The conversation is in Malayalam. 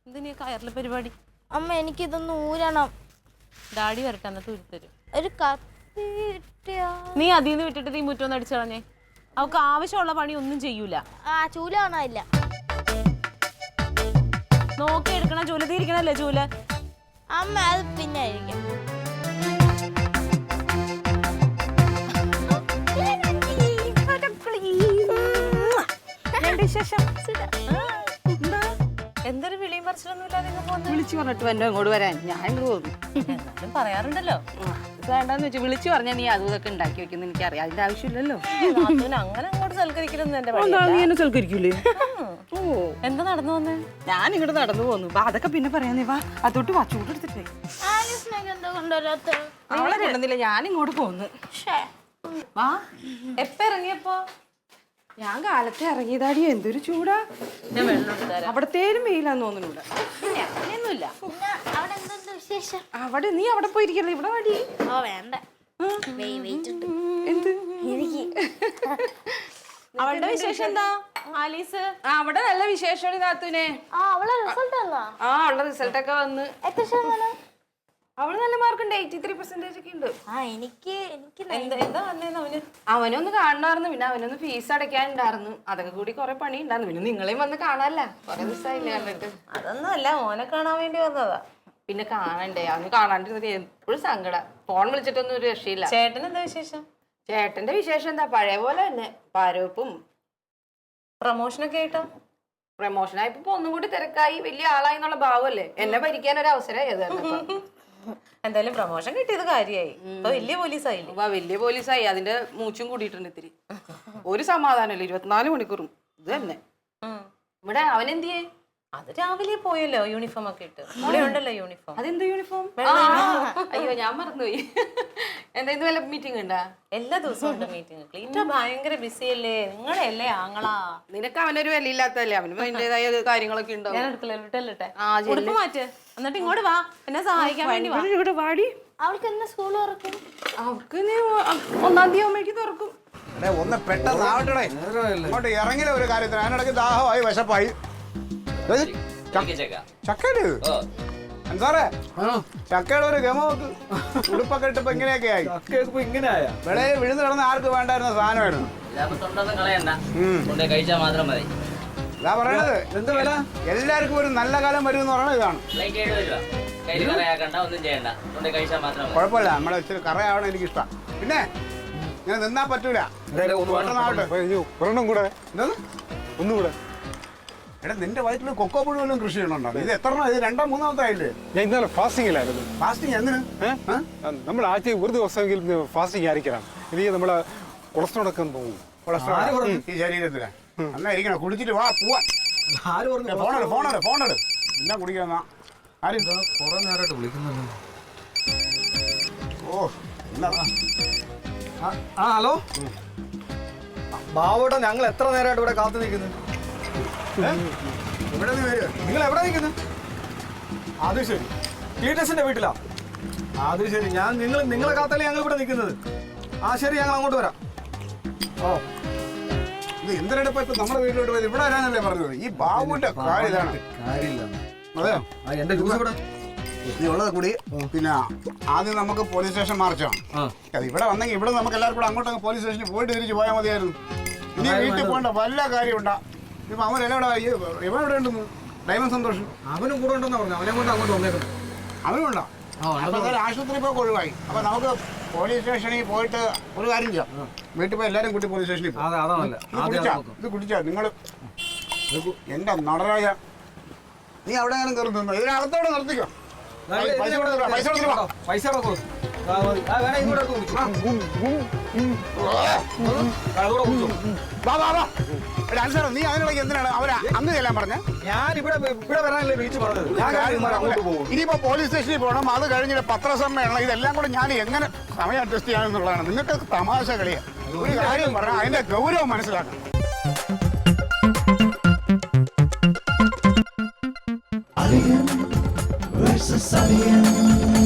എന്തിനാ കയറിലെ പരിപാടി? അമ്മ എനിക്കിതൊന്ന് ഊരണം. ഡാഡി വരട്ടെ, എന്നിട്ട് ഉരുത്തരും. ഒരു കത്തി നീ അതിന്ന് വിട്ടിട്ട് നീ മുറ്റൊന്ന് അടിച്ചു കളഞ്ഞേ. അവക്ക് ആവശ്യമുള്ള പണി ഒന്നും ചെയ്യൂല. ചൂല കാണാനില്ല. നോക്കി എടുക്കണ ചൂല, തീരിക്കണല്ലേ ചൂല. അമ്മ അത് പിന്നെ ആയിരിക്കും. എന്തൊരു വിളിയും പറിച്ചിട്ടൊന്നുമില്ലാതെ വിളിച്ചു പറഞ്ഞിട്ട് എന്നെ അങ്ങോട്ട് വരാൻ ഞാൻ ഇങ്ങോട്ട് പോകുന്നു. എന്നാലും പറയാറുണ്ടല്ലോ. വേണ്ടെന്ന് വെച്ചാൽ വിളിച്ചു പറഞ്ഞാൽ നീ അതും ഇതൊക്കെ ഉണ്ടാക്കി വെക്കുന്ന എനിക്കറിയാം. അതിന്റെ ആവശ്യമില്ലല്ലോ. അങ്ങനെ അങ്ങോട്ട് സൽക്കരിക്കലൊന്നും എന്റെ സൽക്കരിക്കൂലേ? ഓ, എന്താ നടന്നു വന്നേ? ഞാൻ ഇങ്ങോട്ട് നടന്നു പോന്നു. അതൊക്കെ പിന്നെ പറയാന്നേ. വാ, അതോട്ട് വാ, ചൂടെടുത്തിട്ടേ. അവളെ കൊണ്ടുവന്നില്ല, ഞാൻ ഇങ്ങോട്ട് പോന്നു. വാ. എപ്പ ഇറങ്ങിയപ്പോ? ഞാൻ കാലത്തെ ഇറങ്ങിയതാടി. എന്തൊരു ചൂടാ. അവിടത്തേരും വെയിലാന്ന് തോന്നുന്നു. അങ്ങനെയൊന്നുമില്ല. അവിടെ നീ അവിടെ പോയിരിക്കല്ലേ, ഇവിടെ വാടി. വേണ്ട. എന്ത് അവളുടെ വിശേഷം എന്താ ആലീസ്? അവിടെ നല്ല വിശേഷമാണ് നാത്തൂനെ. അവളെ റിസൾട്ട് ഒക്കെ വന്ന്. എത്ര ശതമാനം? അവള് നല്ല മാർക്കുണ്ട്. 83% ഒക്കെ ഉണ്ട്. അവനൊന്ന് കാണണമായിരുന്നു. പിന്നെ അവനൊന്ന് ഫീസ് അടയ്ക്കാനുണ്ടായിരുന്നു. അതൊക്കെ കൂടി കുറെ പണി ഉണ്ടായിരുന്നു. പിന്നെ നിങ്ങളെയും വന്ന് കാണാല്ല, കുറെ ദിവസമായില്ലേ കണ്ടിട്ട്. അതൊന്നും അല്ല, ഓനെ കാണാൻ വേണ്ടി വന്നതാ. പിന്നെ കാണണ്ടേ, അന്ന് കാണാണ്ടിരുന്നത് എപ്പോഴും സങ്കടം. ഫോൺ വിളിച്ചിട്ടൊന്നും ഒരു രക്ഷയില്ല. ചേട്ടൻ എന്താ വിശേഷം? ചേട്ടന്റെ വിശേഷം എന്താ, പഴയ പോലെ തന്നെ. പാരവെപ്പും പ്രമോഷനൊക്കെ ആയിട്ടോ? പ്രമോഷനായപ്പോ ഇപ്പൊ ഒന്നും കൂടി തിരക്കായി, വലിയ ആളായി എന്നുള്ള ഭാവമല്ലേ. എന്നെ ഭരിക്കാൻ ഒരു അവസരം. എന്തായാലും പ്രമോഷൻ കിട്ടിയത് കാര്യമായി. ഇപ്പൊ വലിയ പോലീസായില്ലേ? വലിയ പോലീസായി. അതിന്റെ മൂച്ചും കൂടിയിട്ടുണ്ട് ഇത്തിരി. ഒരു സമാധാനമല്ല, 24 മണിക്കൂറും ഇത് തന്നെ. ഇവിടെ അവനെന്തിയേ? അത് രാവിലെ പോയല്ലോ, യൂണിഫോം ഒക്കെ ഇട്ട്. ഇവിടെ ഉണ്ടല്ലോ യൂണിഫോം. അതെന്ത് യൂണിഫോം? അയ്യോ, ഞാൻ മറന്നുപോയി. എന്താ വല്ല മീറ്റിംഗ് ഉണ്ടാ? എല്ലാ ദിവസവും ഉണ്ട് മീറ്റിംഗ്. ക്ലീറ്റോ ഭയങ്കര ബിസി അല്ലേ? നിങ്ങളല്ലേ ആങ്ങളാ. നിനക്ക് അവനൊരു വിലയില്ലാത്തല്ലേ, അവനും അതിന്റേതായ കാര്യങ്ങളൊക്കെ ഉണ്ടാവും. ഞാൻ എടുക്കല്ലേ ഉടുപ്പ് മാറ്റ്, എന്നിട്ട് ഇങ്ങോട്ട് വാ, എന്നെ സഹായിക്കാൻ വേണ്ടി വാ. ഇവിടെ വാടി. അവൾക്ക് എന്നാ സ്കൂൾ തുറക്കും? അവക്ക് 1-ാം തീയതി ആവുമ്പോഴേക്ക് തുറക്കും. ഒന്ന് പെട്ടെന്ന് ആവട്ടെ. അങ്ങോട്ട് ഇറങ്ങില്ല ഒരു കാര്യത്തിന്. അതിനിടയ്ക്ക് ദാഹമായി, വിശപ്പായി. ചക്കയില് സാറേ, ചക്കയുടെ ഒരു ഗമ നോക്ക്. ഉടുപ്പൊക്കെ ഇട്ടപ്പോ ഇങ്ങനെയൊക്കെ ആയി. വെളയെ വിഴുന്ന് കിടന്ന് ആർക്ക് വേണ്ടായിരുന്ന സാധനമായിരുന്നു. ഇതാ പറയണത്. എന്ത് വില? എല്ലാവർക്കും ഒരു നല്ല കാലം വരും എന്ന് പറയണത് ഇതാണ്. കുഴപ്പമില്ല, നമ്മളെ ഇച്ചിരി കറയാവണം എനിക്കിഷ്ടം. പിന്നെ ഞാൻ നിന്നാ പറ്റൂല. ഒന്നുകൂടെ. എടാ, നിന്റെ വയറ്റിൽ കൊക്കോ പുഴു വല്ലതും കൃഷി ചെയ്യണുണ്ടോ? ഇത് എത്ര, ഇത് 2-3 ആയില്ലേ? ഞാൻ ഇന്നലെ ഫാസ്റ്റിംഗിലായിരുന്നു. ഫാസ്റ്റിംഗ് എന്തിന്? നമ്മൾ ആഴ്ച ഒരു ദിവസമെങ്കിലും ഫാസ്റ്റിംഗ് ആയിരിക്കണം. ഇല്ലെങ്കിൽ നമ്മളെ കൊളസ്ട്രോൾ ഒക്കെ പോകും. കൊളസ്ട്രോൾ ഈ ശരീരത്തില് എന്നായിരിക്കണം. കുടിച്ചിട്ട് വാ, പോവാ. ഫോണെടു എന്നാ കുടിക്കാന്നാ. ആരും കുറെ നേരമായിട്ട് വിളിക്കുന്നുണ്ട്. ഓ, ഹലോ ബാബുട്ടാ, ഞങ്ങൾ എത്ര നേരമായിട്ട് ഇവിടെ കാത്തു നിൽക്കുന്നു. ഇവിടെ നിങ്ങൾ എവിടെ നിൽക്കുന്നു? അത് ശരി, ടീച്ചേഴ്സിന്റെ വീട്ടിലാ? അത് ശരി, ഞാൻ നിങ്ങളെ കാത്തല്ലേ ഞങ്ങൾ ഇവിടെ നിൽക്കുന്നത്. ശരി, ഞങ്ങൾ അങ്ങോട്ട് വരാം. ഓ, ഇത് എന്തിനടുപ്പ ഇപ്പൊ നമ്മുടെ വീട്ടിലോട്ട് പോയത്? ഇവിടെ വരാനല്ലേ പറഞ്ഞത്? ഈ ബാബുവിന്റെ കാര്യം ഇതാണ്. അതെയോ? എന്റെ ജ്യൂസ് ഇവിടെ നീ ഉള്ളത് കൂടി. പിന്നെ ആദ്യം നമുക്ക് പോലീസ് സ്റ്റേഷൻ മാർച്ചാണ്. അത് ഇവിടെ വന്നെങ്കിൽ ഇവിടെ നമുക്ക് എല്ലാവർക്കും കൂടെ അങ്ങോട്ടങ്ങ് പോലീസ് സ്റ്റേഷനിൽ പോയിട്ട് തിരിച്ച് പോയാൽ മതിയായിരുന്നു. ഇനി വീട്ടിൽ പോകേണ്ട വല്ല കാര്യമുണ്ടാ? ഇപ്പൊ അവനെല്ലാം ഇവൻ എവിടെ ഉണ്ടെന്ന്? ഡയമണ്ട് സന്തോഷം അവനും കൂടെ ഉണ്ടെന്നാ പറഞ്ഞു. അവനെ കൊണ്ട് അങ്ങോട്ട് വന്നേക്കുന്നു. അവനുണ്ടോ? അപ്പൊ ആശുപത്രി പോയി ഒഴിവായി. അപ്പൊ നമുക്ക് പോലീസ് സ്റ്റേഷനിൽ പോയിട്ട് ഒരു കാര്യം ചെയ്യാം. വീട്ടിൽ പോയി എല്ലാരും കൂട്ടി പോലീസ് സ്റ്റേഷനിൽ ഇത് കുടിച്ചാ നിങ്ങൾ. എന്റെ നടരാജ, നീ അവിടെ നിർത്തുന്നു. ഇതിനകത്തോടെ നിർത്തിക്കോ. പൈസ നീ അതിനിടയ്ക്ക് എന്തിനാണ് അവരെ അന്ന് ചെല്ലാൻ പറഞ്ഞ? ഞാൻ ഇവിടെ വരാനല്ലേ വീട്ടിൽ പറഞ്ഞത്. ഇനിയിപ്പോ പോലീസ് സ്റ്റേഷനിൽ പോകണം. അത് കഴിഞ്ഞിട്ട് പത്രസമ്മേളനം, ഇതെല്ലാം കൂടെ ഞാൻ എങ്ങനെ സമയം അഡ്ജസ്റ്റ് ചെയ്യാമെന്നുള്ളതാണ്. നിങ്ങൾക്ക് തമാശ കളിയാ. ഒരു കാര്യം പറഞ്ഞാൽ അതിന്റെ ഗൗരവം മനസ്സിലാക്കണം. Alien versus Alien.